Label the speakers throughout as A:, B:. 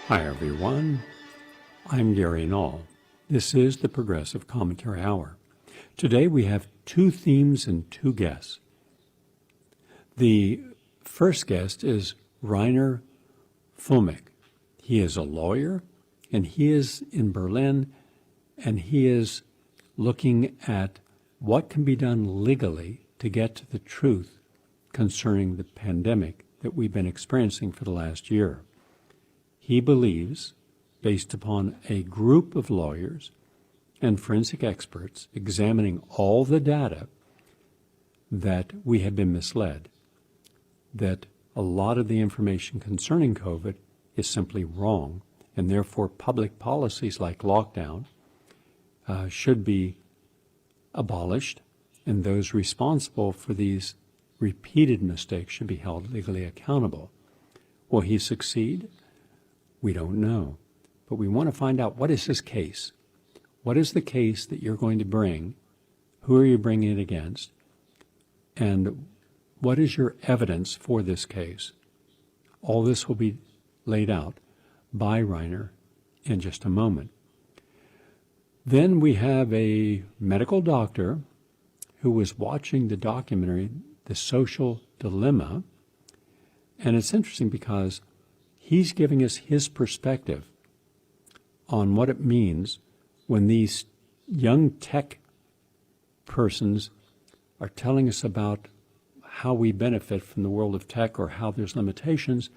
A: Hi everyone, I'm Gary Null. This is the Progressive Commentary Hour. Today we have two themes and two guests. The first guest is Reiner Fuellmich. He is a lawyer and he is in Berlin and he is looking at what can be done legally to get to the truth concerning the pandemic that we've been experiencing for the last year. He believes, based upon a group of lawyers and forensic experts examining all the data, that we have been misled, that a lot of the information concerning COVID is simply wrong, and therefore public policies like lockdown should be abolished, and those responsible for these repeated mistakes should be held legally accountable. Will he succeed? We don't know. But we want to find out, what is his case? What is the case that you're going to bring? Who are you bringing it against? And what is your evidence for this case? All this will be laid out by Reiner in just a moment. Then we have a medical doctor who was watching the documentary, The Social Dilemma. And it's interesting because he's giving us his perspective on what it means when these young tech persons are telling us about how we benefit from the world of tech, or how there's limitations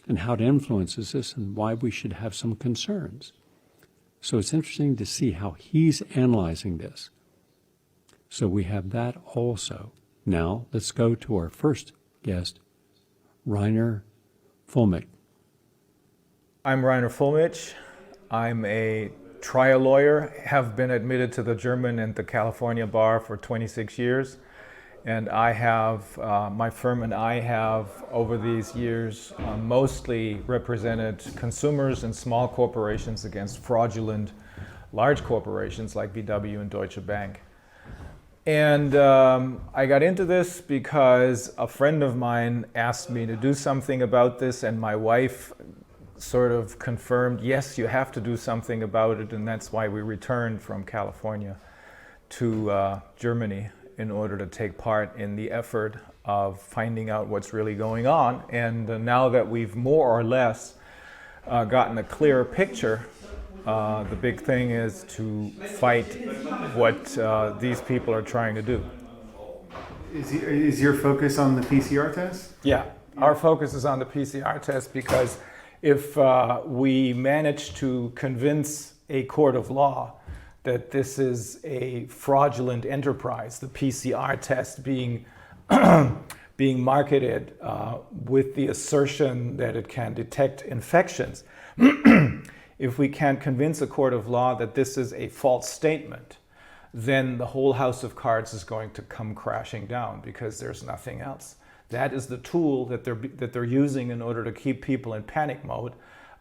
A: and how it influences us and why we should have some concerns. So it's interesting to see how he's analyzing this. So we have that also. Now let's go to our first guest, Reiner Fuellmich.
B: I'm Reiner Fuellmich. I'm a trial lawyer, have been admitted to the German and the California bar for 26 years. And I have, my firm and I have, over these years, mostly represented consumers and small corporations against fraudulent large corporations like VW and Deutsche Bank. And I got into this because a friend of mine asked me to do something about this, and my wife sort of confirmed, yes, you have to do something about it, and that's why we returned from California to Germany in order to take part in the effort of finding out what's really going on. And now that we've more or less gotten a clearer picture, the big thing is to fight what these people are trying to do.
C: Is your focus on the PCR test?
B: Yeah, our focus is on the PCR test because if we manage to convince a court of law that this is a fraudulent enterprise, the PCR test being marketed with the assertion that it can detect infections, if we can convince a court of law that this is a false statement, then the whole house of cards is going to come crashing down because there's nothing else. That is the tool that they're using in order to keep people in panic mode,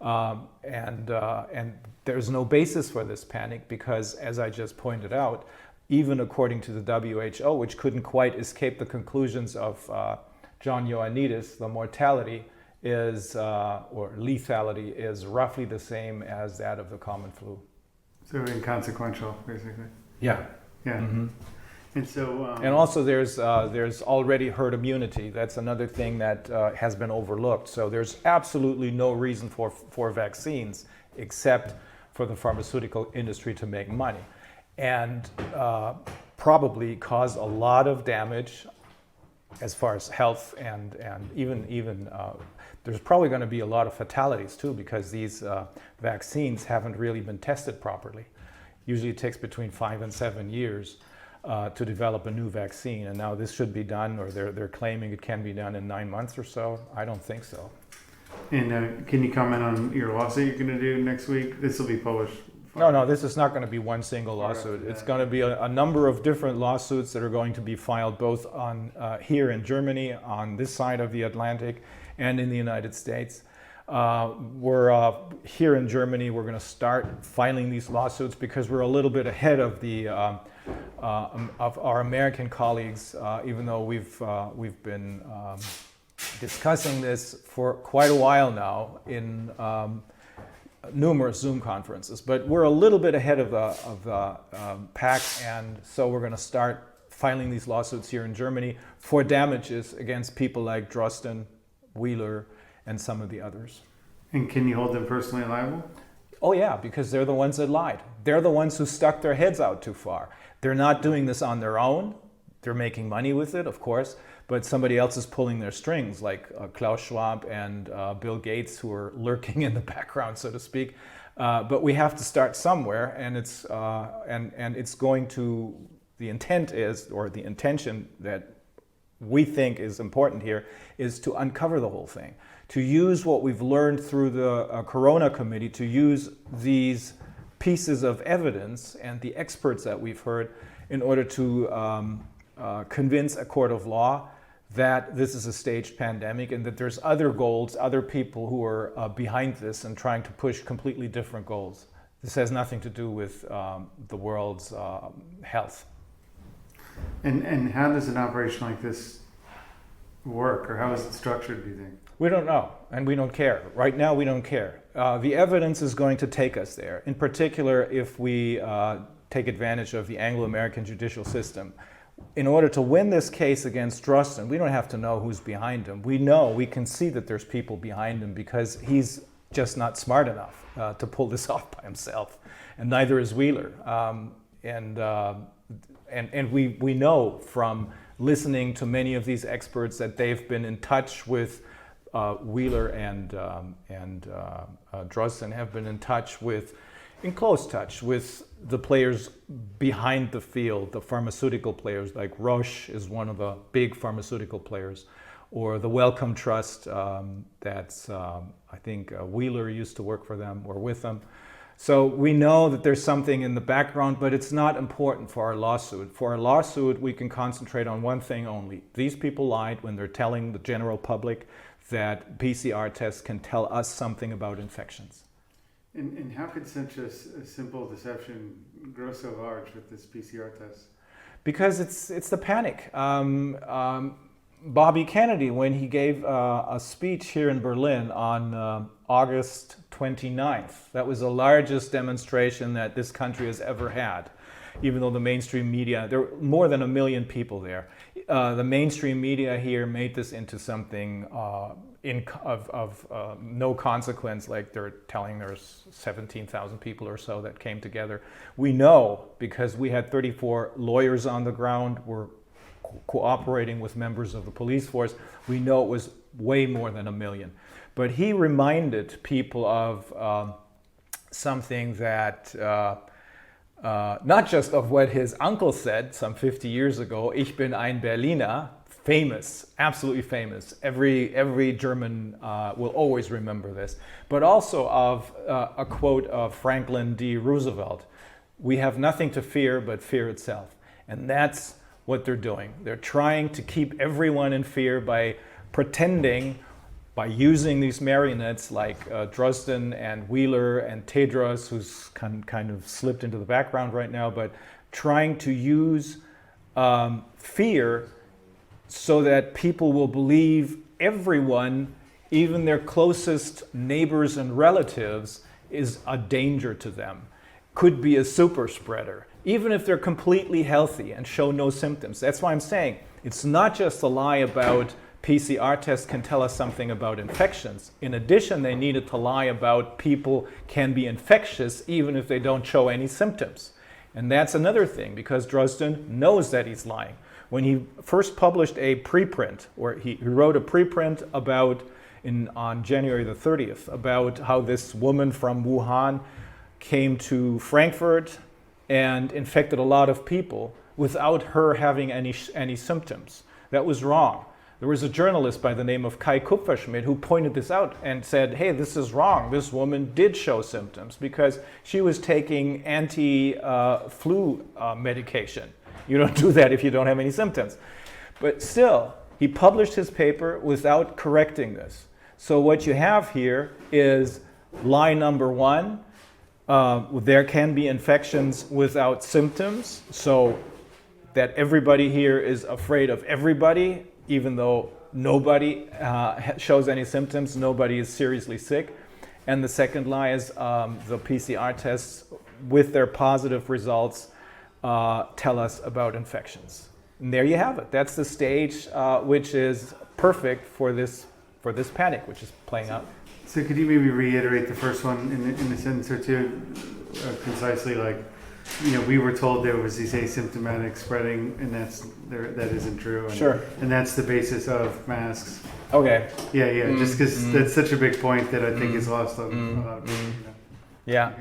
B: and there's no basis for this panic because, as I just pointed out, even according to the WHO, which couldn't quite escape the conclusions of John Ioannidis, the mortality is or lethality is roughly the same as that of the common flu.
C: So inconsequential, basically.
B: Yeah.
C: Yeah.
B: Mm-hmm.
C: And so,
B: and also there's already herd immunity. That's another thing that has been overlooked. So there's absolutely no reason for vaccines except for the pharmaceutical industry to make money, and probably cause a lot of damage as far as health, and even there's probably going to be a lot of fatalities too, because these vaccines haven't really been tested properly. Usually it takes between 5 and 7 years to develop a new vaccine, and now this should be done, or they're claiming it can be done in 9 months or so. I don't think so.
C: And can you comment on your lawsuit you're going to do next week? This will be published.
B: No, this is not going to be one single lawsuit. It's going to be a number of different lawsuits that are going to be filed both on here in Germany, on this side of the Atlantic, and in the United States. We're here in Germany. We're going to start filing these lawsuits because we're a little bit ahead of the of our American colleagues, even though we've been discussing this for quite a while now. numerous Zoom conferences, but we're a little bit ahead of the pack, and so we're going to start filing these lawsuits here in Germany for damages against people like Drosten, Wheeler, and some of the others.
C: And can you hold them personally liable?
B: Oh yeah, because they're the ones that lied. They're the ones who stuck their heads out too far. They're not doing this on their own. They're making money with it, of course, but somebody else is pulling their strings, like Klaus Schwab and Bill Gates, who are lurking in the background, so to speak. But we have to start somewhere, and it's going to. The intent is, or the intention that we think is important here, is to uncover the whole thing, to use what we've learned through the Corona Committee, to use these pieces of evidence and the experts that we've heard in order to convince a court of law that this is a staged pandemic and that there's other goals, other people who are behind this and trying to push completely different goals. This has nothing to do with the world's health.
C: And how does an operation like this work, or how is it structured, do you think?
B: We don't know, and we don't care. Right now, we don't care. The evidence is going to take us there, in particular if we take advantage of the Anglo-American judicial system. In order to win this case against Drosten, we don't have to know who's behind him. We can see that there's people behind him because he's just not smart enough to pull this off by himself, and neither is Wheeler. And we know from listening to many of these experts that they've been in touch with Wheeler and Drosten have been in close touch with the players behind the field, the pharmaceutical players, like Roche is one of the big pharmaceutical players, or the Wellcome Trust, that's, I think Wheeler used to work for them or with them. So we know that there's something in the background, but it's not important for our lawsuit. For our lawsuit, we can concentrate on one thing only. These people lied when they're telling the general public that PCR tests can tell us something about infections.
C: And how could such a simple deception grow so large with this PCR test?
B: Because it's the panic. Bobby Kennedy, when he gave a speech here in Berlin on August 29th, that was the largest demonstration that this country has ever had, even though the mainstream media, there were more than 1 million people there. The mainstream media here made this into something of no consequence, like they're telling there's 17,000 people or so that came together. We know, because we had 34 lawyers on the ground, we're cooperating with members of the police force, we know it was way more than 1 million. But he reminded people of something that, not just of what his uncle said some 50 years ago, Ich bin ein Berliner, famous, absolutely famous. Every German will always remember this. But also of a quote of Franklin D. Roosevelt, we have nothing to fear but fear itself. And that's what they're doing. They're trying to keep everyone in fear by pretending, by using these marionettes like Drosten and Wheeler and Tedros, who's kind of slipped into the background right now, but trying to use fear so that people will believe everyone, even their closest neighbors and relatives, is a danger to them, could be a super spreader, even if they're completely healthy and show no symptoms. That's why I'm saying it's not just a lie about PCR tests can tell us something about infections. In addition, they needed to lie about people can be infectious even if they don't show any symptoms. And that's another thing, because Drosten knows that he's lying. When he first published a preprint, or he wrote a preprint about on January the 30th, about how this woman from Wuhan came to Frankfurt and infected a lot of people without her having any symptoms. That was wrong. There was a journalist by the name of Kai Kupferschmidt who pointed this out and said, hey, this is wrong. This woman did show symptoms because she was taking anti-flu medication. You don't do that if you don't have any symptoms. But still, he published his paper without correcting this. So what you have here is lie number one. There can be infections without symptoms, so that everybody here is afraid of everybody, even though nobody shows any symptoms, nobody is seriously sick. And the second lie is the PCR tests with their positive results tell us about infections. And there you have it. That's the stage which is perfect for this panic, which is playing out.
C: So could you maybe reiterate the first one in a sentence or two, concisely? Like, we were told there was these asymptomatic spreading, and that isn't true. And,
B: Sure.
C: And that's the basis of masks.
B: Okay.
C: Yeah. Just because that's such a big point that I think is lost on a lot of people.
B: Yeah.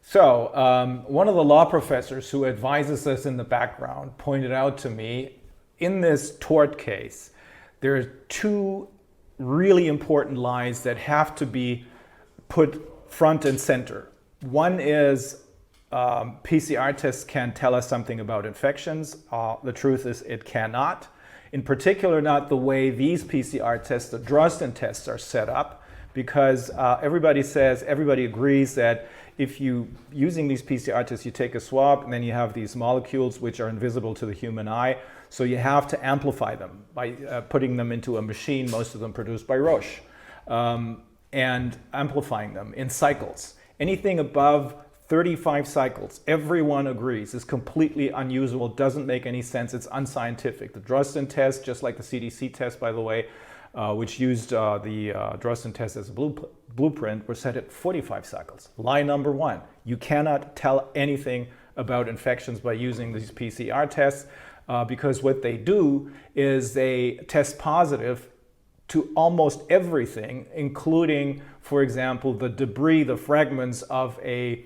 B: So one of the law professors who advises us in the background pointed out to me, in this tort case, there are two really important lies that have to be put front and center. One is PCR tests can tell us something about infections. The truth is it cannot. In particular, not the way these PCR tests, the Drosten tests, are set up, because everybody agrees that if using these PCR tests, you take a swab and then you have these molecules which are invisible to the human eye. So you have to amplify them by putting them into a machine, most of them produced by Roche, and amplifying them in cycles. Anything above 35 cycles, everyone agrees, is completely unusual, doesn't make any sense, it's unscientific. The Drosten test, just like the CDC test, by the way, which used the Drosten test as a blueprint, were set at 45 cycles. Lie number one, you cannot tell anything about infections by using these PCR tests, because what they do is they test positive to almost everything, including, for example, the debris, the fragments of a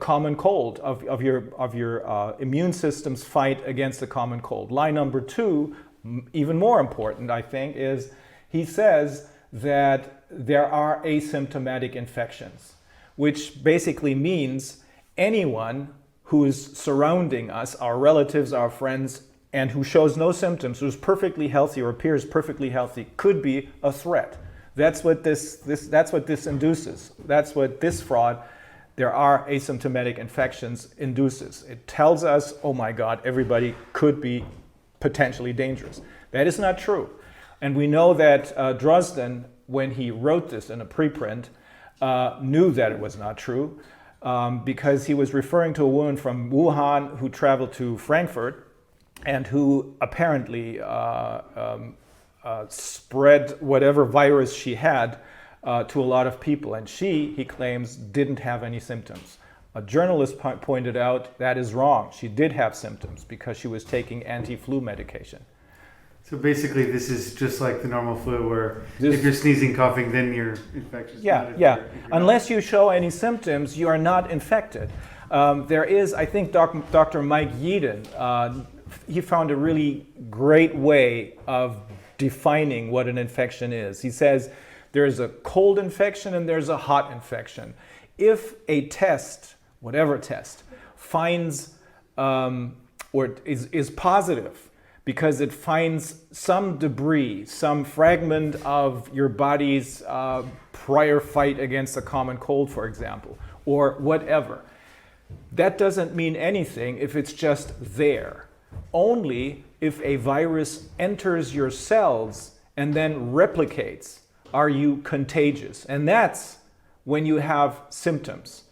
B: common cold, of your immune system's fight against the common cold. Lie number two, even more important, I think, is he says that there are asymptomatic infections, which basically means anyone who is surrounding us, our relatives, our friends, and who shows no symptoms, who's perfectly healthy or appears perfectly healthy, could be a threat. That's what this induces. That's what this fraud, there are asymptomatic infections, induces. It tells us, oh my God, everybody could be potentially dangerous. That is not true. And we know that Drosten, when he wrote this in a preprint, knew that it was not true, because he was referring to a woman from Wuhan who traveled to Frankfurt and who apparently spread whatever virus she had to a lot of people. And she, he claims, didn't have any symptoms. A journalist pointed out that is wrong. She did have symptoms because she was taking anti-flu medication.
C: So basically, this is just like the normal flu, where if you're sneezing, coughing, then you're infectious.
B: Yeah. Unless you show any symptoms, you are not infected. There is, I think, Dr. Mike Yeadon, he found a really great way of defining what an infection is. He says there's a cold infection and there's a hot infection. If a test, whatever test, finds or is positive, because it finds some debris, some fragment of your body's prior fight against a common cold, for example, or whatever. That doesn't mean anything if it's just there. Only if a virus enters your cells and then replicates are you contagious. And that's when you have symptoms.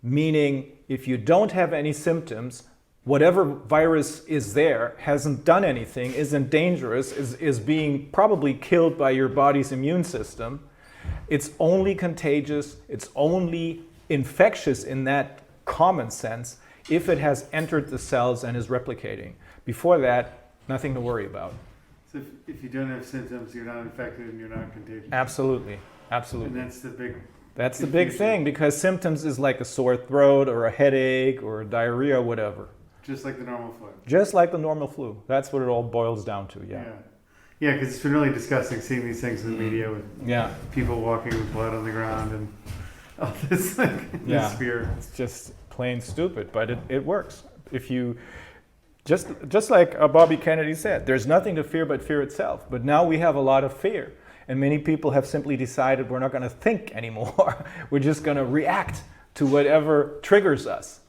B: Meaning, if you don't have any symptoms, whatever virus is there hasn't done anything, isn't dangerous, is being probably killed by your body's immune system. It's only contagious, it's only infectious in that common sense if it has entered the cells and is replicating. Before that, nothing to worry about.
C: So if you don't have symptoms, you're not infected and you're not contagious.
B: Absolutely.
C: And that's the
B: big thing, because symptoms is like a sore throat or a headache or diarrhea or whatever.
C: Just like the normal flu.
B: Just like the normal flu. That's what it all boils down to, yeah.
C: Yeah, because it's been really disgusting seeing these things in the media with people walking with blood on the ground and all this this fear.
B: It's just plain stupid, but it works. If you just like Bobby Kennedy said, there's nothing to fear but fear itself. But now we have a lot of fear, and many people have simply decided we're not going to think anymore. We're just going to react to whatever triggers us.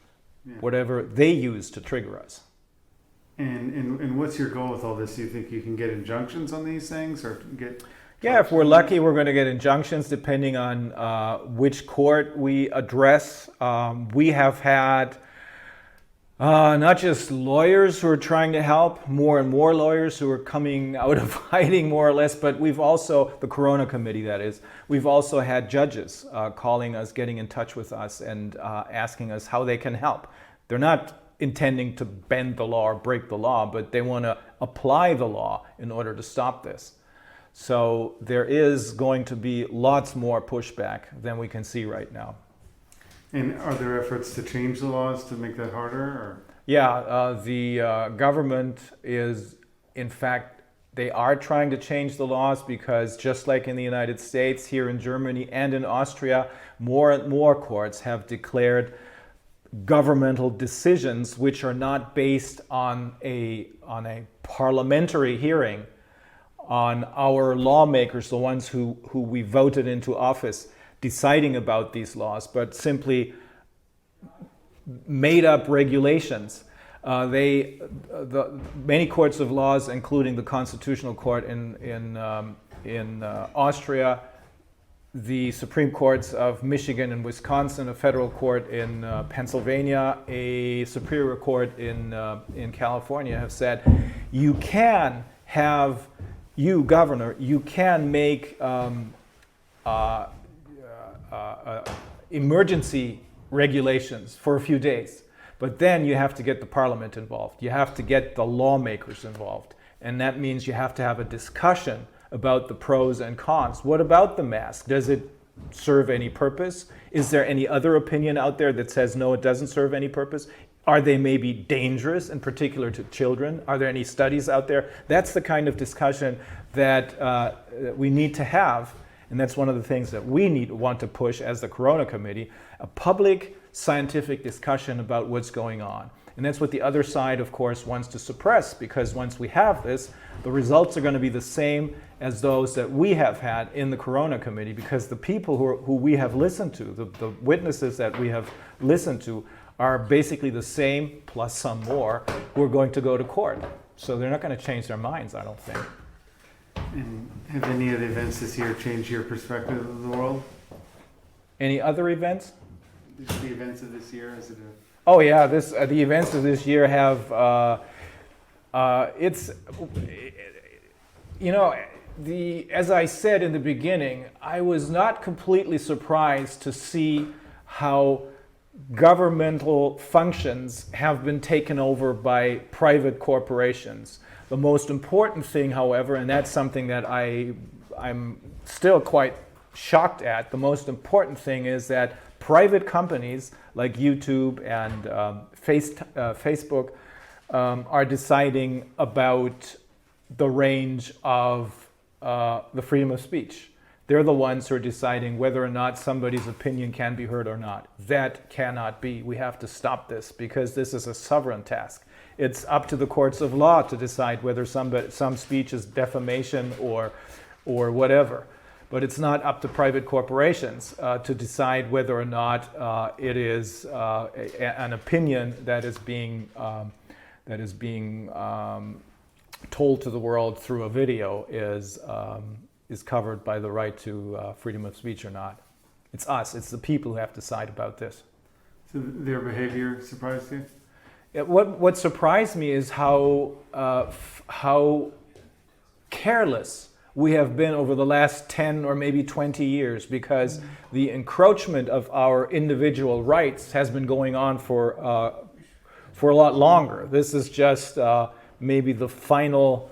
B: Yeah. Whatever they use to trigger us.
C: And what's your goal with all this? Do you think you can get injunctions on these things, or
B: Yeah, if we're lucky, we're going to get injunctions depending on which court we address. We have had not just lawyers who are trying to help, more and more lawyers who are coming out of hiding more or less, but we've also, the Corona Committee that is, we've also had judges calling us, getting in touch with us and asking us how they can help. They're not intending to bend the law or break the law, but they want to apply the law in order to stop this. So there is going to be lots more pushback than we can see right now.
C: And are there efforts to change the laws to make that harder? Or?
B: Yeah, the government is, in fact, they are trying to change the laws because just like in the United States, here in Germany and in Austria, more and more courts have declared governmental decisions which are not based on a parliamentary hearing, on our lawmakers, the ones who we voted into office, deciding about these laws, but simply made up regulations. Many courts of laws, including the Constitutional Court in Austria, the Supreme Courts of Michigan and Wisconsin, a federal court in Pennsylvania, a Superior Court in California, have said you can have, you governor, you can make emergency regulations for a few days, but then you have to get the parliament involved. You have to get the lawmakers involved. And that means you have to have a discussion about the pros and cons. What about the mask? Does it serve any purpose? Is there any other opinion out there that says, no, it doesn't serve any purpose? Are they maybe dangerous, in particular to children? Are there any studies out there? That's the kind of discussion that we need to have. And that's one of the things that we want to push as the Corona Committee, a public scientific discussion about what's going on. And that's what the other side, of course, wants to suppress, because once we have this, the results are going to be the same as those that we have had in the Corona Committee, because the people who we have listened to, the witnesses that we have listened to, are basically the same, plus some more, who are going to go to court. So they're not going to change their minds, I don't think.
C: And have any of the events this year changed your perspective of the world?
B: Any other events?
C: The events of this year, is it a...
B: Oh yeah, the events of this year have, as I said in the beginning, I was not completely surprised to see how governmental functions have been taken over by private corporations. The most important thing, however, and that's something that I'm still quite shocked at, the most important thing is that private companies like YouTube and Facebook are deciding about the range of the freedom of speech. They're the ones who are deciding whether or not somebody's opinion can be heard or not. That cannot be. We have to stop this, because this is a sovereign task. It's up to the courts of law to decide whether some speech is defamation or whatever. But it's not up to private corporations to decide whether or not it is an opinion that is being told to the world through a video is covered by the right to freedom of speech or not. It's us. It's the people who have to decide about this.
C: So their behavior surprised you?
B: What surprised me is how careless we have been over the last 10 or maybe 20 years, because the encroachment of our individual rights has been going on for a lot longer. This is just maybe the final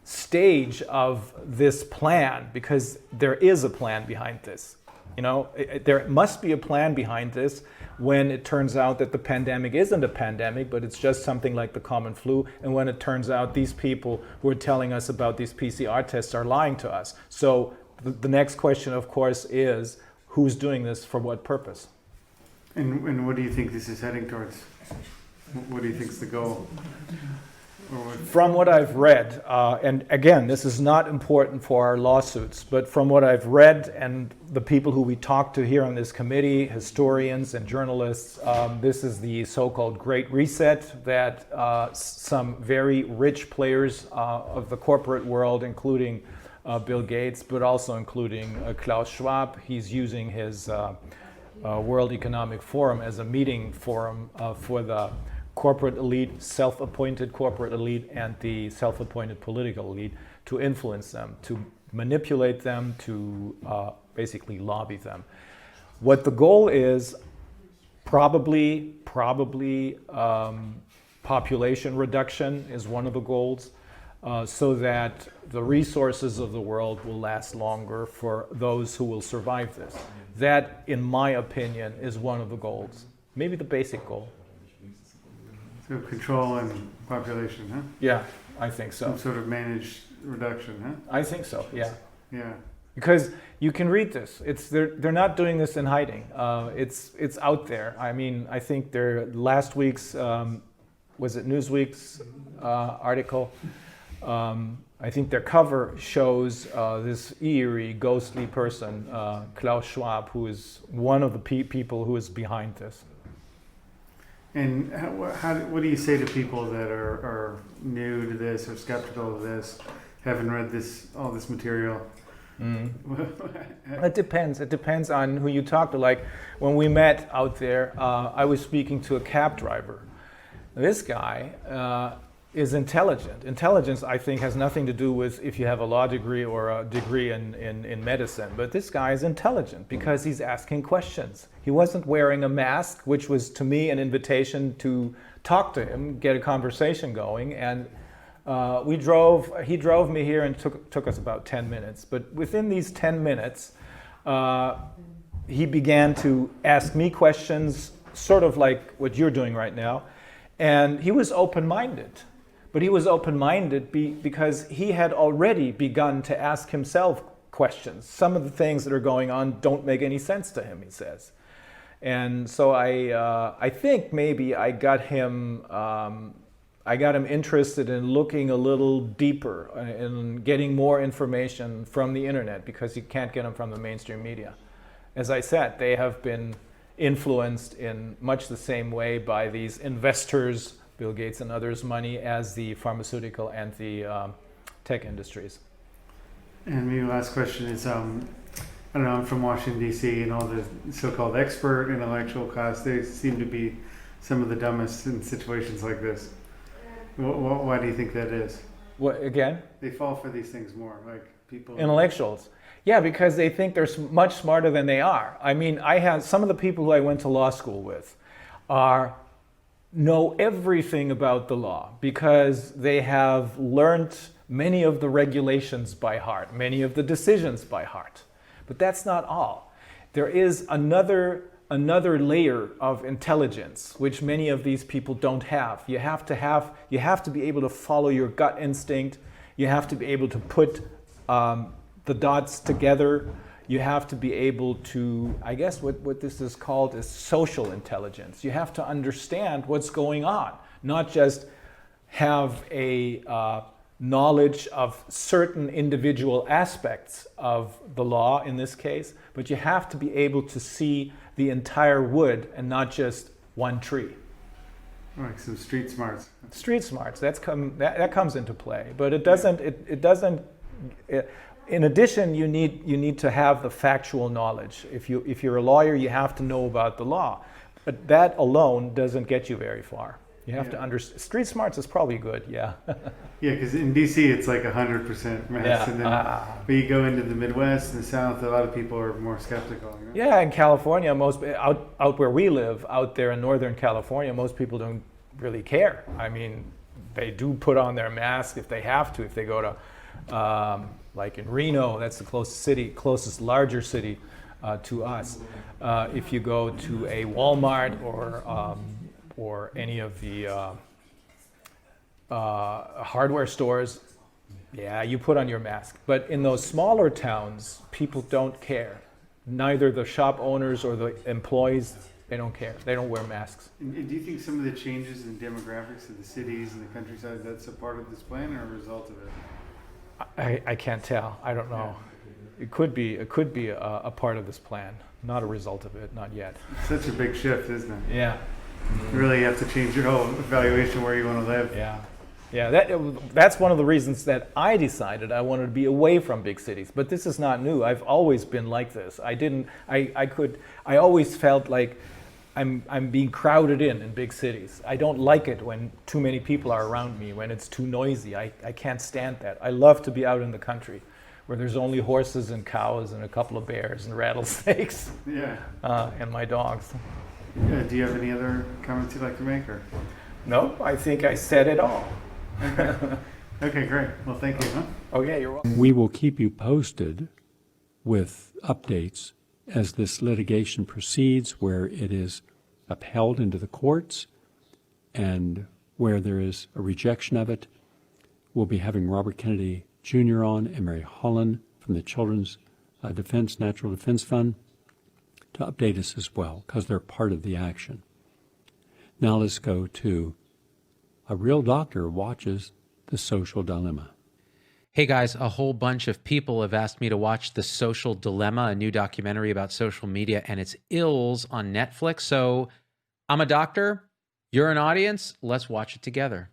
B: stage of this plan, because there is a plan behind this. There must be a plan behind this when it turns out that the pandemic isn't a pandemic, but it's just something like the common flu, and when it turns out these people who are telling us about these PCR tests are lying to us. So the next question, of course, is who's doing this for what purpose?
C: And what do you think this is heading towards? What do you think's the goal?
B: From what I've read, and again, this is not important for our lawsuits, but from what I've read and the people who we talk to here on this committee, historians and journalists, this is the so-called Great Reset that some very rich players of the corporate world, including Bill Gates, but also including Klaus Schwab. He's using his World Economic Forum as a meeting forum for the corporate elite, self-appointed corporate elite, and the self-appointed political elite to influence them, to manipulate them, to basically lobby them. What the goal is, probably population reduction is one of the goals, so that the resources of the world will last longer for those who will survive this. That, in my opinion, is one of the goals. Maybe the basic goal.
C: So control and population, huh?
B: Yeah, I think so.
C: Some sort of managed reduction, huh?
B: I think so, yeah.
C: Yeah.
B: Because you can read this. They're not doing this in hiding. It's out there. I mean, I think last week's, was it Newsweek's article? I think their cover shows this eerie, ghostly person, Klaus Schwab, who is one of the people who is behind this.
C: And what do you say to people that are new to this or skeptical of this, haven't read all this material?
B: It depends. It depends on who you talk to. Like when we met out there, I was speaking to a cab driver. This guy is intelligent. Intelligence, I think, has nothing to do with if you have a law degree or a degree in medicine. But this guy is intelligent because he's asking questions. He wasn't wearing a mask, which was to me an invitation to talk to him, get a conversation going. And he drove me here and took us about 10 minutes. But within these 10 minutes, he began to ask me questions, sort of like what you're doing right now. And he was open-minded. But he was open-minded because he had already begun to ask himself questions. Some of the things that are going on don't make any sense to him, he says. And so I think maybe I got him interested in looking a little deeper and getting more information from the internet, because you can't get them from the mainstream media. As I said, they have been influenced in much the same way by these investors, Bill Gates and others' money, as the pharmaceutical and the tech industries.
C: And maybe last question is, I don't know, I'm from Washington, D.C., and all the so-called expert intellectual class, they seem to be some of the dumbest in situations like this. Why do you think that is?
B: What, again?
C: They fall for these things more, like people...
B: Intellectuals. Yeah, because they think they're much smarter than they are. I mean, I have some of the people who I went to law school with know everything about the law because they have learned many of the regulations by heart, many of the decisions by heart. But that's not all. There is another layer of intelligence which many of these people don't have. You have to be able to follow your gut instinct. You have to be able to put the dots together. You have to be able to, I guess what this is called is social intelligence. You have to understand what's going on, not just have a knowledge of certain individual aspects of the law in this case, but you have to be able to see the entire wood and not just one tree.
C: Like some street smarts. Street smarts,
B: that comes into play, but it doesn't. In addition, you need to have the factual knowledge. If you're a lawyer, you have to know about the law, but that alone doesn't get you very far. You have to understand. Street smarts is probably good, yeah.
C: Yeah, because in DC it's like 100% math,
B: yeah.
C: And then but you go into the Midwest and the South, a lot of people are more skeptical. You know?
B: Yeah, in California, out where we live, out there in Northern California, most people don't really care. I mean, they do put on their mask if they have to. If they go to like in Reno, that's the closest larger city to us. If you go to a Walmart or any of the hardware stores, yeah, you put on your mask. But in those smaller towns, people don't care. Neither the shop owners or the employees, they don't care. They don't wear masks.
C: And do you think some of the changes in demographics of the cities and the countryside, that's a part of this plan or a result of it?
B: I can't tell. I don't know. Yeah. It could be a part of this plan, not a result of it, not yet.
C: It's such a big shift, isn't it?
B: Yeah.
C: You really have to change your whole evaluation where you want to live.
B: Yeah. Yeah, that's one of the reasons that I decided I wanted to be away from big cities. But this is not new. I've always been like this. I always felt like I'm being crowded in big cities. I don't like it when too many people are around me, when it's too noisy. I can't stand that. I love to be out in the country where there's only horses and cows and a couple of bears and rattlesnakes.
C: Yeah.
B: And my dogs.
C: Do you have any other comments you'd like to make? Or?
B: No, I think I said it all.
C: Okay, great. Well, thank you. Huh?
B: Okay, you're welcome.
A: We will keep you posted with updates as this litigation proceeds, where it is upheld into the courts and where there is a rejection of it. We'll be having Robert Kennedy Jr. on and Mary Holland from the Children's Natural Defense Fund to update us as well, because they're part of the action. Now let's go to a real doctor watches The Social Dilemma.
D: Hey guys, a whole bunch of people have asked me to watch The Social Dilemma, a new documentary about social media and its ills on Netflix. So I'm a doctor, you're an audience, let's watch it together.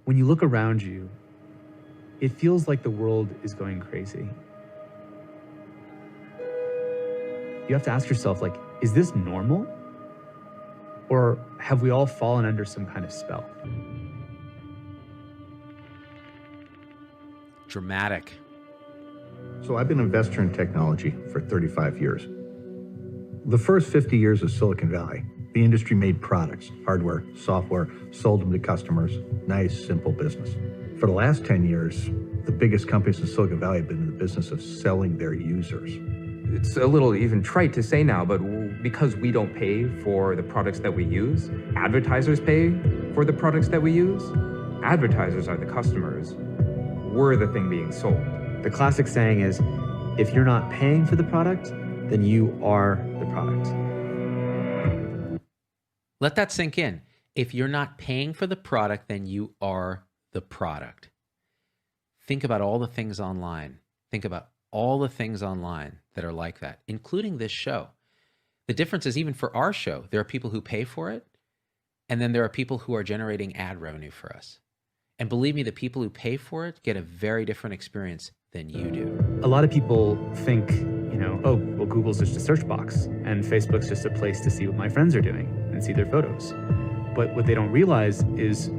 E: When you look around you, it feels like the world is going crazy. You have to ask yourself, like, is this normal? Or have we all fallen under some kind of spell?
D: Dramatic.
F: So I've been an investor in technology for 35 years. The first 50 years of Silicon Valley, the industry made products, hardware, software, sold them to customers. Nice, simple business. For the last 10 years, the biggest companies in Silicon Valley have been in the business of selling their users.
G: It's a little even trite to say now, but because we don't pay for the products that we use, advertisers pay for the products that we use. Advertisers are the customers. We're the thing being sold.
E: The classic saying is, if you're not paying for the product, then you are the product.
D: Let that sink in. If you're not paying for the product, then you are the product. Think about all the things online. Think about all the things online that are like that, including this show. The difference is, even for our show, there are people who pay for it, and then there are people who are generating ad revenue for us. And believe me, the people who pay for it get a very different experience than you do.
E: A lot of people think, oh, well, Google's just a search box, and Facebook's just a place to see what my friends are doing and see their photos. But what they don't realize is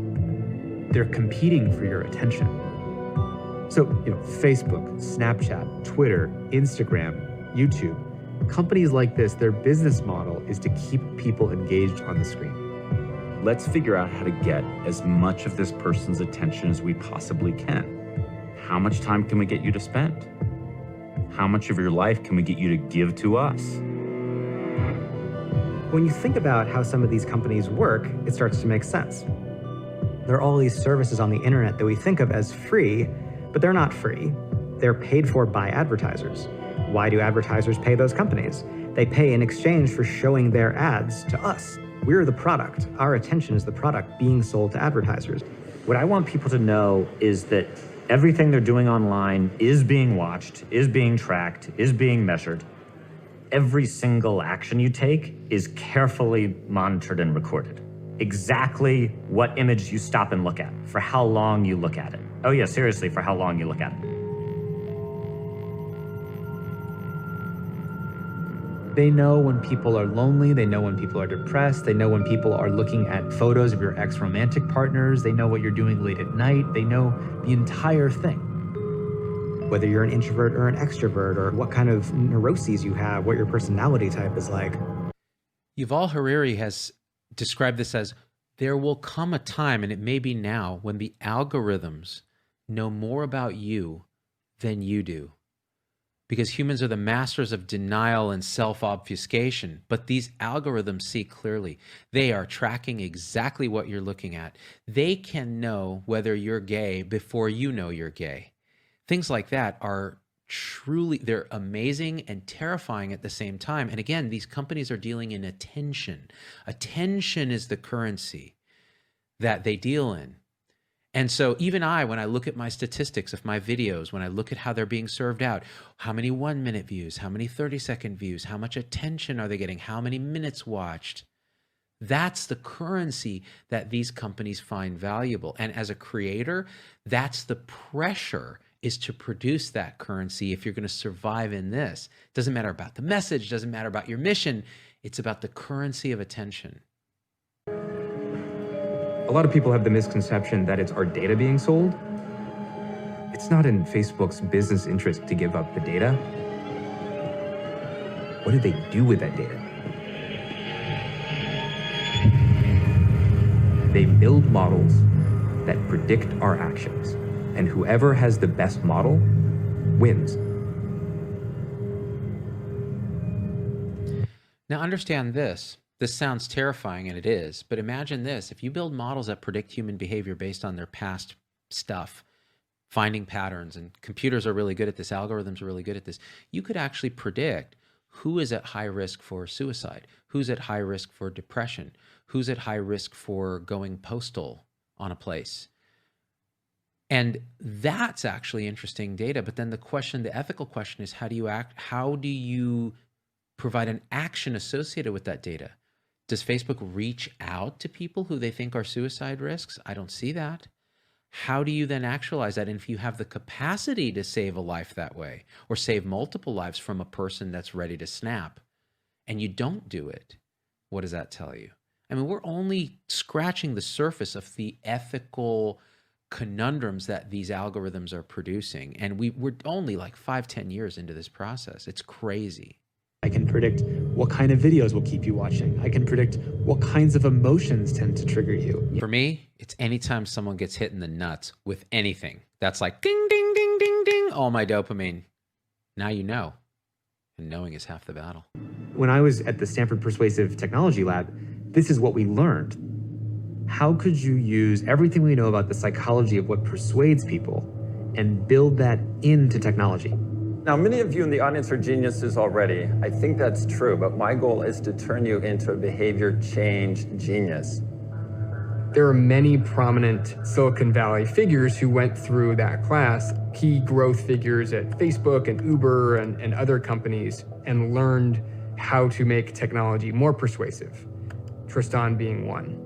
E: they're competing for your attention. So, Facebook, Snapchat, Twitter, Instagram, YouTube, companies like this, their business model is to keep people engaged on the screen.
H: Let's figure out how to get as much of this person's attention as we possibly can. How much time can we get you to spend? How much of your life can we get you to give to us?
I: When you think about how some of these companies work, it starts to make sense. There are all these services on the internet that we think of as free, but they're not free. They're paid for by advertisers. Why do advertisers pay those companies? They pay in exchange for showing their ads to us. We're the product. Our attention is the product being sold to advertisers.
J: What I want people to know is that everything they're doing online is being watched, is being tracked, is being measured. Every single action you take is carefully monitored and recorded. Exactly what image you stop and look at, for how long you look at it. Oh yeah, seriously, for how long you look at it.
E: They know when people are lonely, they know when people are depressed, they know when people are looking at photos of your ex-romantic partners, they know what you're doing late at night, they know the entire thing.
I: Whether you're an introvert or an extrovert, or what kind of neuroses you have, what your personality type is like.
D: Yuval Harari has described this as, there will come a time, and it may be now, when the algorithms know more about you than you do. Because humans are the masters of denial and self-obfuscation, but these algorithms see clearly. They are tracking exactly what you're looking at. They can know whether you're gay before you know you're gay. Things like that are truly, they're amazing and terrifying at the same time. And again, these companies are dealing in attention. Attention is the currency that they deal in. And so even when I look at my statistics of my videos, when I look at how they're being served out, how many 1-minute views, how many 30-second views, how much attention are they getting, how many minutes watched, That's the currency that these companies find valuable. And as a creator, that's the pressure, is to produce that currency if you're going to survive in this. It doesn't matter about the message, doesn't matter about your mission. It's about the currency of attention.
G: A lot of people have the misconception that it's our data being sold. It's not in Facebook's business interest to give up the data. What do they do with that data? They build models that predict our actions, and whoever has the best model wins.
D: Now understand this. This sounds terrifying, and it is, but imagine this. If you build models that predict human behavior based on their past stuff, finding patterns, and computers are really good at this, algorithms are really good at this, you could actually predict who is at high risk for suicide, who's at high risk for depression, who's at high risk for going postal on a place. And that's actually interesting data. But then the question, the ethical question is, how do you act? How do you provide an action associated with that data? Does Facebook reach out to people who they think are suicide risks? I don't see that. How do you then actualize that? And if you have the capacity to save a life that way, or save multiple lives from a person that's ready to snap, and you don't do it, what does that tell you? I mean, we're only scratching the surface of the ethical conundrums that these algorithms are producing. And we're only like 5-10 years into this process. It's crazy.
E: I can predict what kind of videos will keep you watching. I can predict what kinds of emotions tend to trigger you.
D: For me, it's anytime someone gets hit in the nuts with anything. That's like ding, ding, ding, ding, ding, all my dopamine. Now you know. And knowing is half the battle.
I: When I was at the Stanford Persuasive Technology Lab, this is what we learned. How could you use everything we know about the psychology of what persuades people and build that into technology?
K: Now, many of you in the audience are geniuses already. I think that's true, but my goal is to turn you into a behavior change genius.
L: There are many prominent Silicon Valley figures who went through that class, key growth figures at Facebook and Uber and other companies, and learned how to make technology more persuasive, Tristan being one.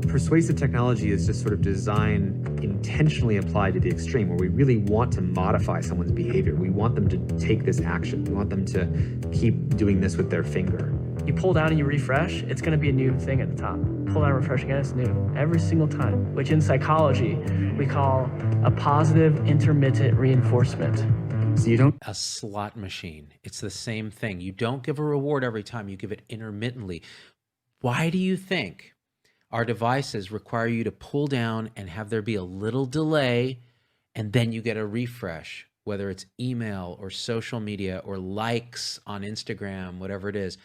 I: Persuasive technology is just sort of designed intentionally applied to the extreme, where we really want to modify someone's behavior. We want them to take this action. We want them to keep doing this with their finger.
M: You pull down and you refresh, it's going to be a new thing at the top. Pull down and refresh again, it's new. Every single time, which in psychology we call a positive intermittent reinforcement.
I: So you don't...
D: A slot machine. It's the same thing. You don't give a reward every time. You give it intermittently. Why do you think our devices require you to pull down and have there be a little delay, and then you get a refresh, whether it's email or social media or likes on Instagram, whatever it is?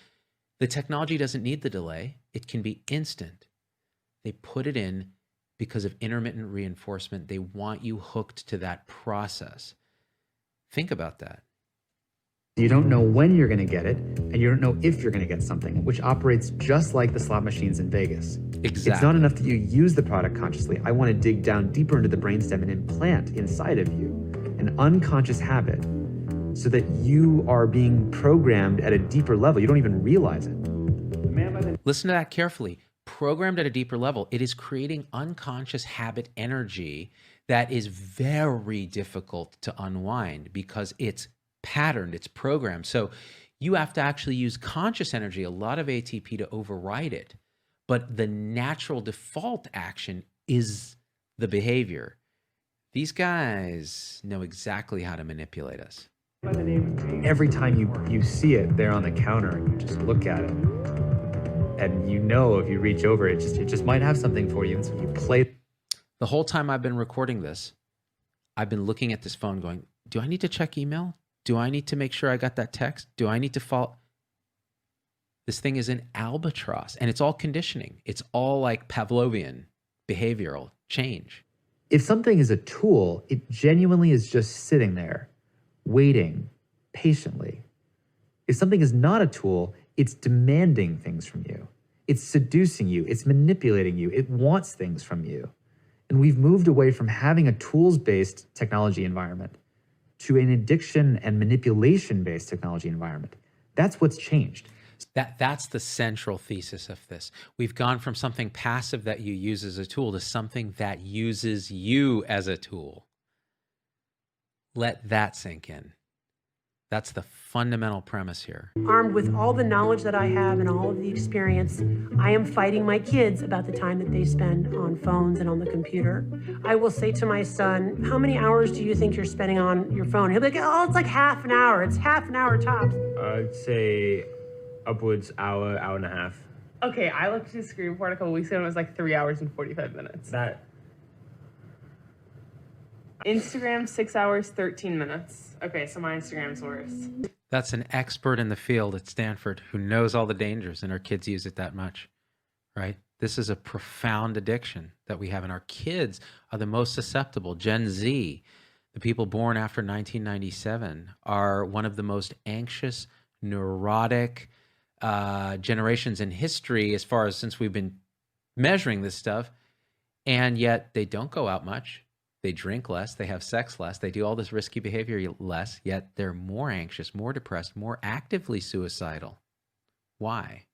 D: The technology doesn't need the delay. It can be instant. They put it in because of intermittent reinforcement. They want you hooked to that process. Think about that.
I: You don't know when you're going to get it, and you don't know if you're going to get something, which operates just like the slot machines in Vegas.
D: Exactly.
I: It's not enough that you use the product consciously. I want to dig down deeper into the brainstem and implant inside of you an unconscious habit so that you are being programmed at a deeper level. You don't even realize it.
D: Listen to that carefully. Programmed at a deeper level, it is creating unconscious habit energy that is very difficult to unwind because it's patterned, it's programmed. So you have to actually use conscious energy, a lot of ATP, to override it. But the natural default action is the behavior. These guys know exactly how to manipulate us.
I: Every time you see it there on the counter and you just look at it, and you know if you reach over, it just might have something for you. And so you play.
D: The whole time I've been recording this, I've been looking at this phone going, do I need to check email? Do I need to make sure I got that text? Do I need to follow? This thing is an albatross, and it's all conditioning. It's all like Pavlovian behavioral change.
I: If something is a tool, it genuinely is just sitting there, waiting patiently. If something is not a tool, it's demanding things from you. It's seducing you. It's manipulating you. It wants things from you. And we've moved away from having a tools-based technology environment to an addiction and manipulation-based technology environment. That's what's changed.
D: That's the central thesis of this. We've gone from something passive that you use as a tool to something that uses you as a tool. Let that sink in. That's the fundamental premise here.
N: Armed with all the knowledge that I have and all of the experience, I am fighting my kids about the time that they spend on phones and on the computer. I will say to my son, how many hours do you think you're spending on your phone? He'll be like, oh, it's like half an hour. It's half an hour tops.
O: I'd say upwards hour and a half.
P: Okay, I looked at his screen report a couple weeks ago and it was like 3 hours and 45 minutes. Instagram, 6 hours, 13 minutes. Okay, so my Instagram's worse.
D: That's an expert in the field at Stanford who knows all the dangers, and our kids use it that much, right? This is a profound addiction that we have, and our kids are the most susceptible. Gen Z, the people born after 1997, are one of the most anxious, neurotic generations in history as far as since we've been measuring this stuff, and yet they don't go out much. They drink less, they have sex less, they do all this risky behavior less, yet they're more anxious, more depressed, more actively suicidal. Why?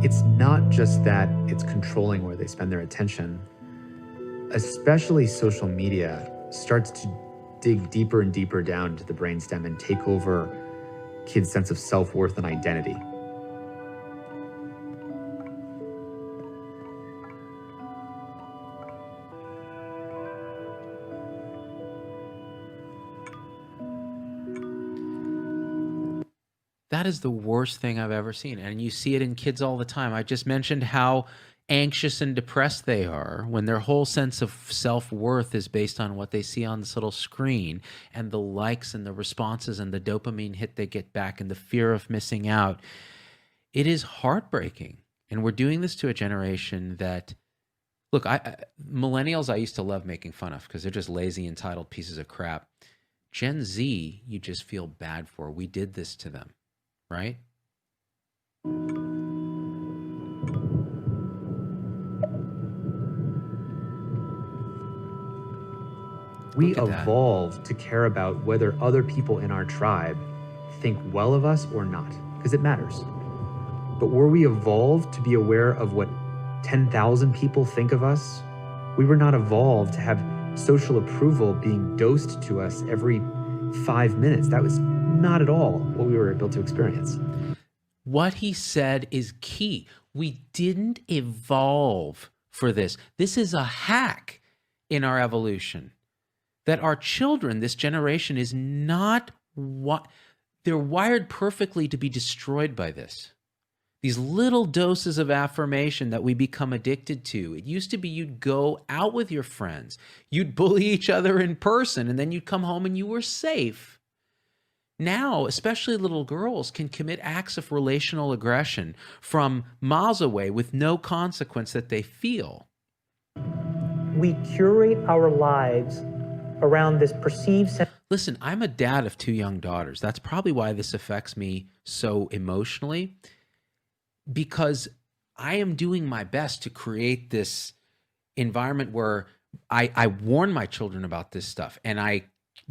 E: It's not just that it's controlling where they spend their attention. Especially social media starts to dig deeper and deeper down into the brainstem and take over kids' sense of self-worth and identity.
D: That is the worst thing I've ever seen. And you see it in kids all the time. I just mentioned how anxious and depressed they are when their whole sense of self-worth is based on what they see on this little screen and the likes and the responses and the dopamine hit they get back and the fear of missing out. It is heartbreaking. And we're doing this to a generation that, look, millennials I used to love making fun of because they're just lazy, entitled pieces of crap. Gen Z, you just feel bad for. We did this to them, right?
E: We evolved to care about whether other people in our tribe think well of us or not, because it matters. But were we evolved to be aware of what 10,000 people think of us? We were not evolved to have social approval being dosed to us every 5 minutes. That was not at all what we were able to experience.
D: What he said is key. We didn't evolve for this. This is a hack in our evolution. That our children, this generation, is not what they're wired perfectly to be destroyed by this. These little doses of affirmation that we become addicted to. It used to be you'd go out with your friends, you'd bully each other in person, and then you'd come home and you were safe. Now, especially little girls can commit acts of relational aggression from miles away with no consequence that they feel.
Q: We curate our lives around this perceived sense.
D: Listen, I'm a dad of 2 young daughters. That's probably why this affects me so emotionally, because I am doing my best to create this environment where I warn my children about this stuff and I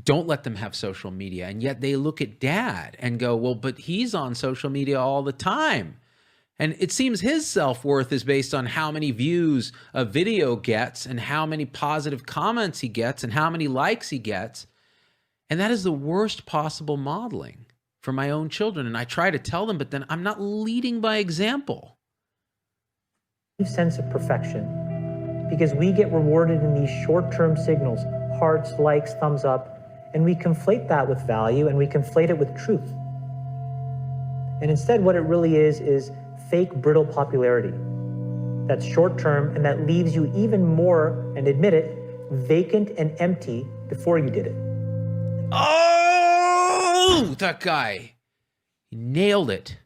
D: don't let them have social media. And yet they look at dad and go, well, but he's on social media all the time. And it seems his self-worth is based on how many views a video gets and how many positive comments he gets and how many likes he gets. And that is the worst possible modeling for my own children. And I try to tell them, but then I'm not leading by example.
Q: Sense of perfection, because we get rewarded in these short-term signals, hearts, likes, thumbs up, and we conflate that with value and we conflate it with truth. And instead what it really is fake, brittle popularity that's short-term and that leaves you even more, and admit it, vacant and empty before you did it.
D: Oh, that guy. He nailed it.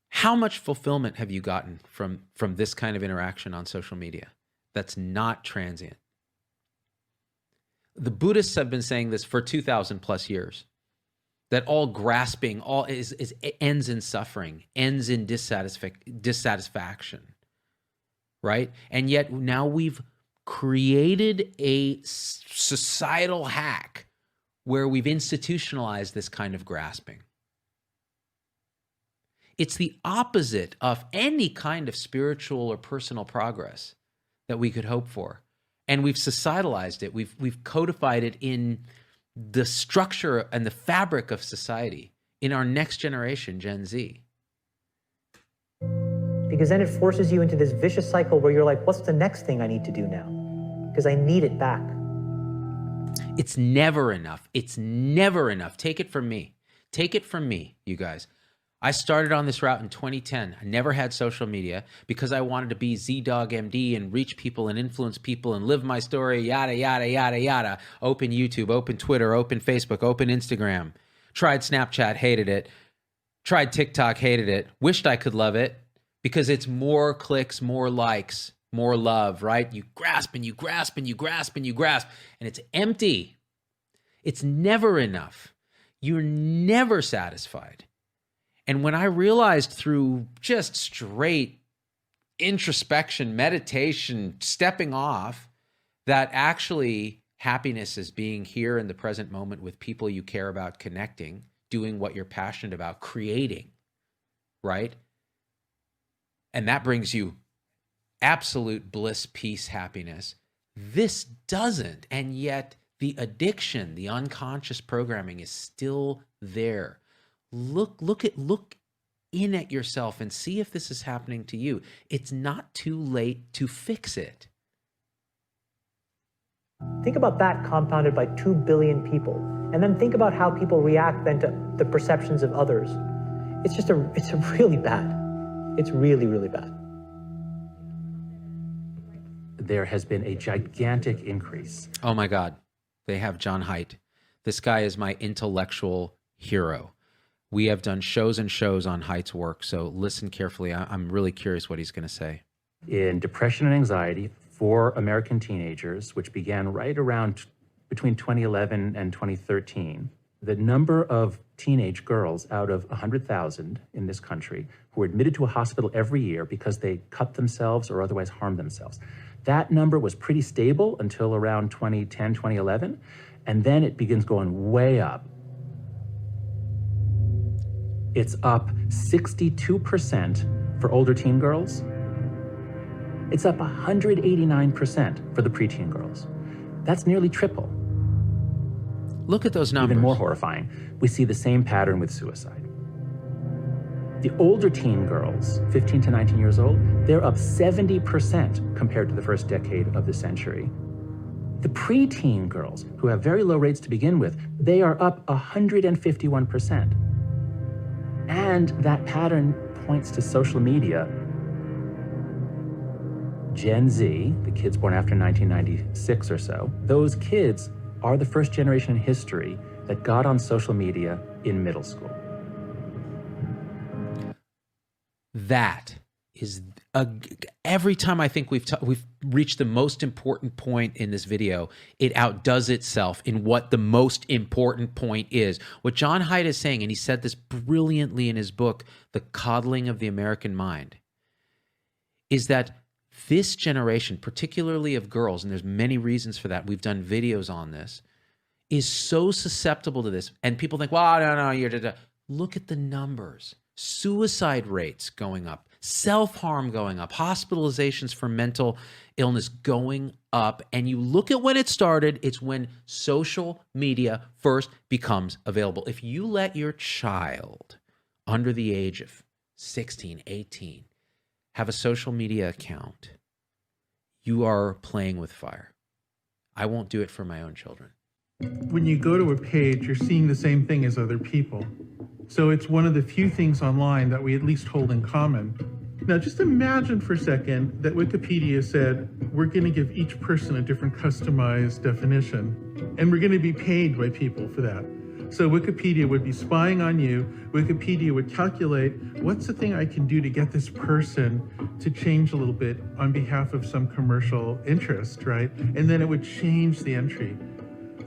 D: How much fulfillment have you gotten from this kind of interaction on social media that's not transient? The Buddhists have been saying this for 2,000 plus years. that all grasping all is ends in suffering, ends in dissatisfaction, right? And yet now we've created a societal hack where we've institutionalized this kind of grasping. It's the opposite of any kind of spiritual or personal progress that we could hope for. And we've societalized it. We've codified it in the structure and the fabric of society in our next generation, Gen Z.
Q: Because then it forces you into this vicious cycle where you're like, what's the next thing I need to do now? Because I need it back.
D: It's never enough. It's never enough. Take it from me. Take it from me, you guys. I started on this route in 2010. I never had social media because I wanted to be Z-Dog MD and reach people and influence people and live my story, yada, yada, yada, yada. Open YouTube, open Twitter, open Facebook, open Instagram. Tried Snapchat, hated it. Tried TikTok, hated it. Wished I could love it because it's more clicks, more likes, more love, right? You grasp and you grasp and you grasp and you grasp, and it's empty. It's never enough. You're never satisfied. And when I realized through just straight introspection, meditation, stepping off, that actually happiness is being here in the present moment with people you care about, connecting, doing what you're passionate about, creating, right? And that brings you absolute bliss, peace, happiness. This doesn't, and yet the addiction, the unconscious programming is still there. Look in at yourself and see if this is happening to you. It's not too late to fix it.
Q: Think about that compounded by 2 billion people. And then think about how people react then to the perceptions of others. It's really bad. It's really, really bad.
E: There has been a gigantic increase.
D: Oh my God. They have John Haidt. This guy is my intellectual hero. We have done shows and shows on Haidt's work, so listen carefully. I'm really curious what he's going to say.
E: In depression and anxiety for American teenagers, which began right around between 2011 and 2013, the number of teenage girls out of 100,000 in this country who were admitted to a hospital every year because they cut themselves or otherwise harmed themselves. That number was pretty stable until around 2010, 2011, and then it begins going way up. It's up 62% for older teen girls. It's up 189% for the preteen girls. That's nearly triple.
D: Look at those numbers.
E: Even more horrifying, we see the same pattern with suicide. The older teen girls, 15 to 19 years old, they're up 70% compared to the first decade of the century. The preteen girls, who have very low rates to begin with, they are up 151%. And that pattern points to social media. Gen Z, the kids born after 1996 or so, those kids are the first generation in history that got on social media in middle school.
D: That is every time I think we've reached the most important point in this video, it outdoes itself in what the most important point is. What John Haidt is saying, and he said this brilliantly in his book, The Coddling of the American Mind, is that this generation, particularly of girls, and there's many reasons for that, we've done videos on this, is so susceptible to this. And people think, well, no, you're... Look at the numbers. Suicide rates going up, self-harm going up, hospitalizations for mental illness going up. And you look at when it started, it's when social media first becomes available. If you let your child under the age of 16, 18 have a social media account, you are playing with fire. I won't do it for my own children.
R: When you go to a page, you're seeing the same thing as other people. So it's one of the few things online that we at least hold in common. Now, just imagine for a second that Wikipedia said, we're going to give each person a different customized definition, and we're going to be paid by people for that. So Wikipedia would be spying on you. Wikipedia would calculate, what's the thing I can do to get this person to change a little bit on behalf of some commercial interest, right? And then it would change the entry.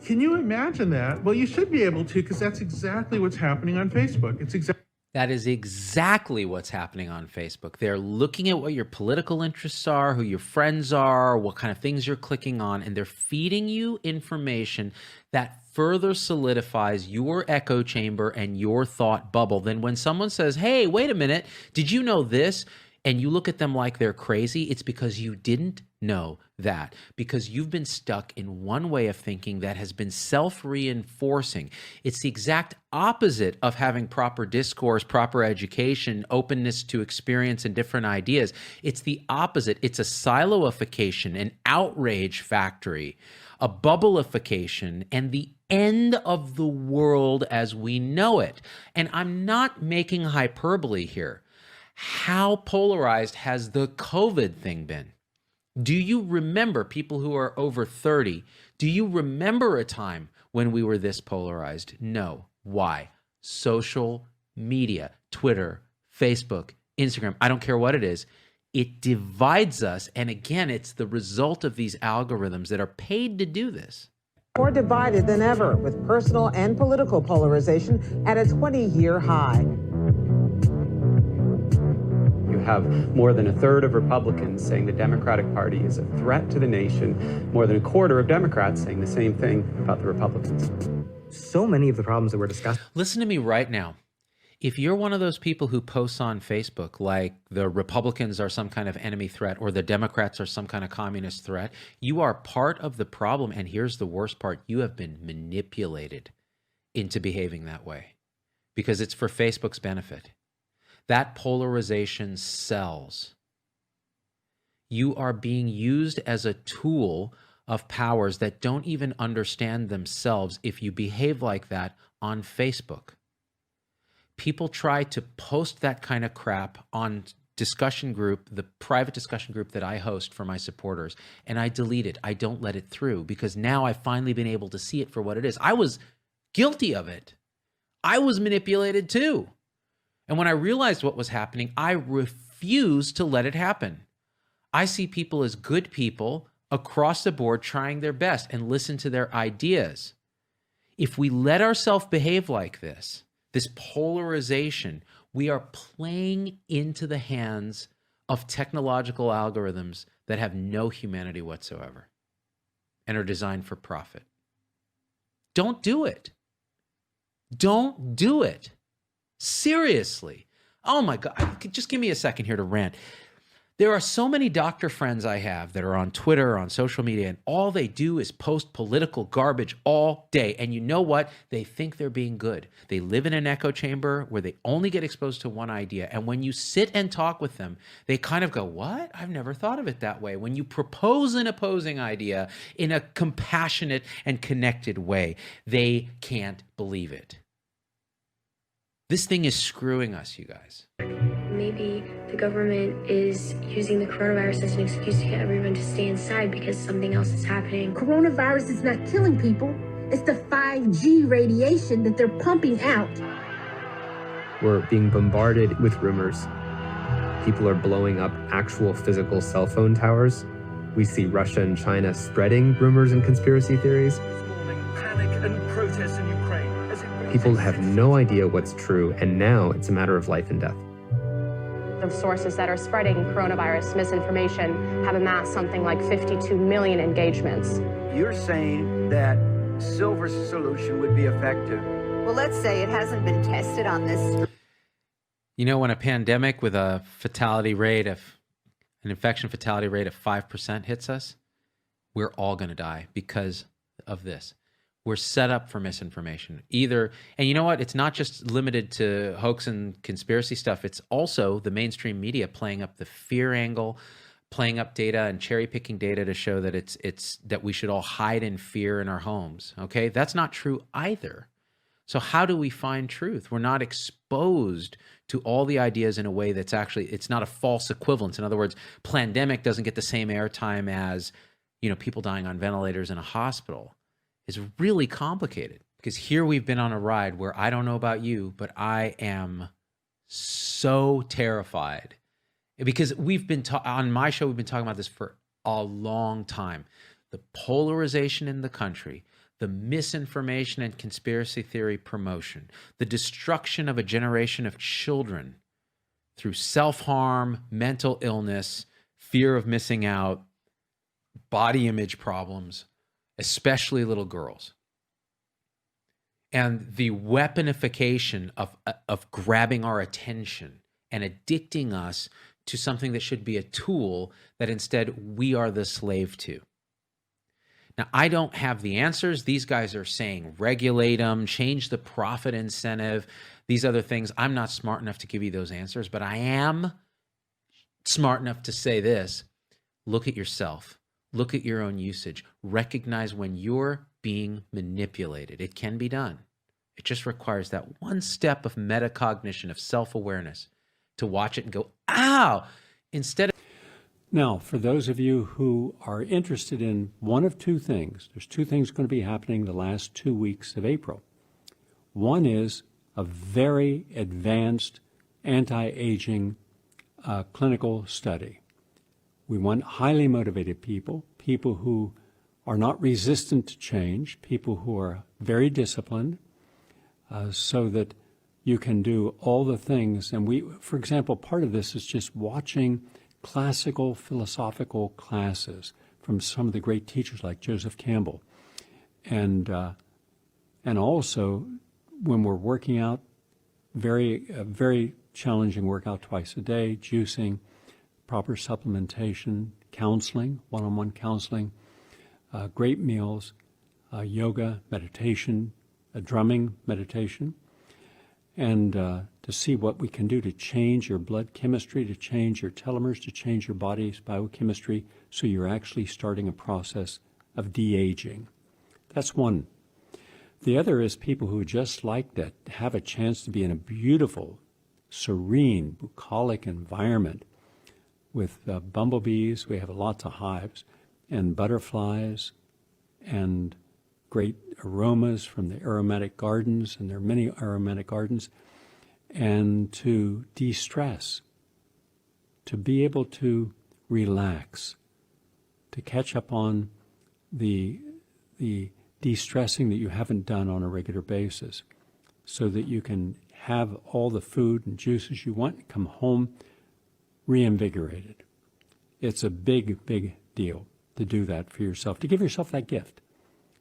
R: Can you imagine that? Well, you should be able to, because that's exactly what's happening on Facebook.
D: That is exactly what's happening on Facebook. They're looking at what your political interests are, who your friends are, what kind of things you're clicking on, and they're feeding you information that further solidifies your echo chamber and your thought bubble. Then when someone says, hey, wait a minute, did you know this? And you look at them like they're crazy, it's because you didn't know that, because you've been stuck in one way of thinking that has been self-reinforcing. It's the exact opposite of having proper discourse, proper education, openness to experience and different ideas. It's the opposite. It's a siloification, an outrage factory, a bubbleification, and the end of the world as we know it. And I'm not making hyperbole here. How polarized has the COVID thing been? Do you remember, people who are over 30, do you remember a time when we were this polarized? No. Why? Social media, Twitter, Facebook, Instagram, I don't care what it is. It divides us. And again, it's the result of these algorithms that are paid to do this.
S: More divided than ever, with personal and political polarization at a 20-year high.
T: You have more than a third of Republicans saying the Democratic Party is a threat to the nation, more than a quarter of Democrats saying the same thing about the Republicans.
I: So many of the problems that we're discussing.
D: Listen to me right now. If you're one of those people who posts on Facebook like the Republicans are some kind of enemy threat or the Democrats are some kind of communist threat, you are part of the problem. And here's the worst part. You have been manipulated into behaving that way because it's for Facebook's benefit. That polarization sells. You are being used as a tool of powers that don't even understand themselves if you behave like that on Facebook. People try to post that kind of crap on discussion group, the private discussion group that I host for my supporters, and I delete it. I don't let it through because now I've finally been able to see it for what it is. I was guilty of it. I was manipulated too. And when I realized what was happening, I refused to let it happen. I see people as good people across the board trying their best and listen to their ideas. If we let ourselves behave like this polarization, we are playing into the hands of technological algorithms that have no humanity whatsoever and are designed for profit. Don't do it. Don't do it. Seriously. Oh my God. Just give me a second here to rant. There are so many doctor friends I have that are on Twitter, on social media, and all they do is post political garbage all day. And you know what? They think they're being good. They live in an echo chamber where they only get exposed to one idea. And when you sit and talk with them, they kind of go, what? I've never thought of it that way. When you propose an opposing idea in a compassionate and connected way, they can't believe it. This thing is screwing us, you guys.
U: Maybe the government is using the coronavirus as an excuse to get everyone to stay inside because something else is happening.
V: Coronavirus is not killing people. It's the 5G radiation that they're pumping out.
E: We're being bombarded with rumors. People are blowing up actual physical cell phone towers. We see Russia and China spreading rumors and conspiracy theories.
W: Panic and protests in Ukraine.
E: People have no idea what's true, and now it's a matter of life and death.
X: The sources that are spreading coronavirus misinformation have amassed something like 52 million engagements.
W: You're saying that silver solution would be effective.
Y: Well, let's say it hasn't been tested on this.
D: You know, when a pandemic with an infection fatality rate of 5% hits us, we're all going to die because of this. We're set up for misinformation. And you know what? It's not just limited to hoax and conspiracy stuff. It's also the mainstream media playing up the fear angle, playing up data and cherry picking data to show that it's that we should all hide in fear in our homes. Okay, that's not true either. So how do we find truth? We're not exposed to all the ideas in a way that's actually, it's not a false equivalence. In other words, pandemic doesn't get the same airtime as, people dying on ventilators in a hospital. It's really complicated because here we've been on a ride where I don't know about you, but I am so terrified because we've been on my show, we've been talking about this for a long time. The polarization in the country, the misinformation and conspiracy theory promotion, the destruction of a generation of children through self-harm, mental illness, fear of missing out, body image problems, especially little girls. And the weaponification of grabbing our attention and addicting us to something that should be a tool that instead we are the slave to. Now, I don't have the answers. These guys are saying regulate them, change the profit incentive, these other things. I'm not smart enough to give you those answers, but I am smart enough to say this. Look at yourself. Look at your own usage. Recognize when you're being manipulated. It can be done. It just requires that one step of metacognition, of self-awareness, to watch it and go, ow, instead of...
A: Now, for those of you who are interested in one of two things, there's two things going to be happening the last 2 weeks of April. One is a very advanced anti-aging clinical study. We want highly motivated people, people who are not resistant to change, people who are very disciplined, so that you can do all the things. And we, for example, part of this is just watching classical philosophical classes from some of the great teachers like Joseph Campbell. And also when we're working out, very challenging workout twice a day, juicing, proper supplementation, counseling, one-on-one counseling, great meals, yoga, meditation, drumming meditation, and to see what we can do to change your blood chemistry, to change your telomeres, to change your body's biochemistry, so you're actually starting a process of de-aging. That's one. The other is people who just like that have a chance to be in a beautiful, serene, bucolic environment with bumblebees. We have lots of hives, and butterflies, and great aromas from the aromatic gardens, and there are many aromatic gardens, and to de-stress, to be able to relax, to catch up on the de-stressing that you haven't done on a regular basis, so that you can have all the food and juices you want and come home reinvigorated. It's a big, big deal to do that for yourself, to give yourself that gift.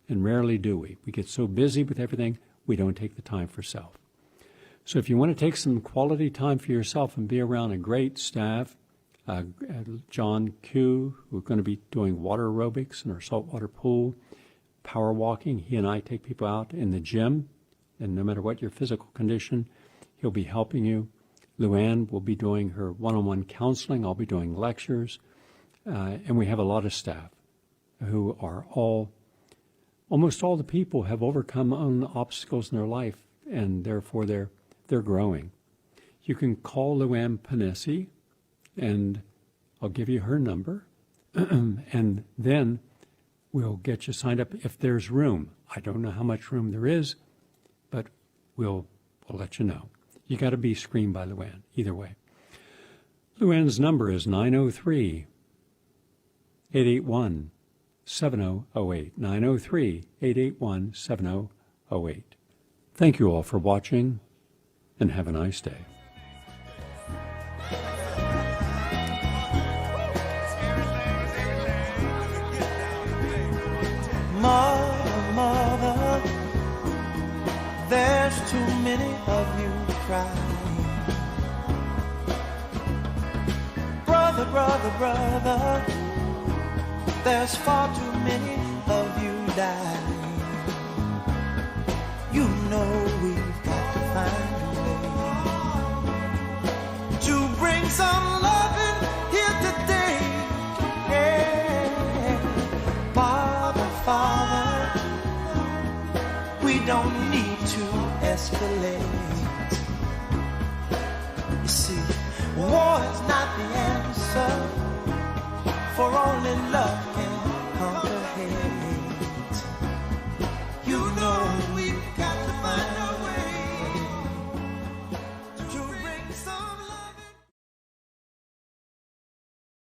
A: And rarely do we. We get so busy with everything, we don't take the time for self. So if you want to take some quality time for yourself and be around a great staff, John Q, who's going to be doing water aerobics in our saltwater pool, power walking. He and I take people out in the gym, and no matter what your physical condition, he'll be helping you. Luann will be doing her one-on-one counseling. I'll be doing lectures. And we have a lot of staff who are almost all the people have overcome own obstacles in their life, and therefore they're growing. You can call Luann Panesi, and I'll give you her number, and then we'll get you signed up if there's room. I don't know how much room there is, but we'll let you know. You got to be screened by Luann, either way. Luann's number is 903-881-7008, 903-881-7008. Thank you all for watching, and have a nice day.
B: Mother, there's too many of you crying. Brother, there's far too many of you dying. You know we've got to find a way to bring some loving here today. Yeah. Father, we don't need to escalate. You see, war is not the answer, for only love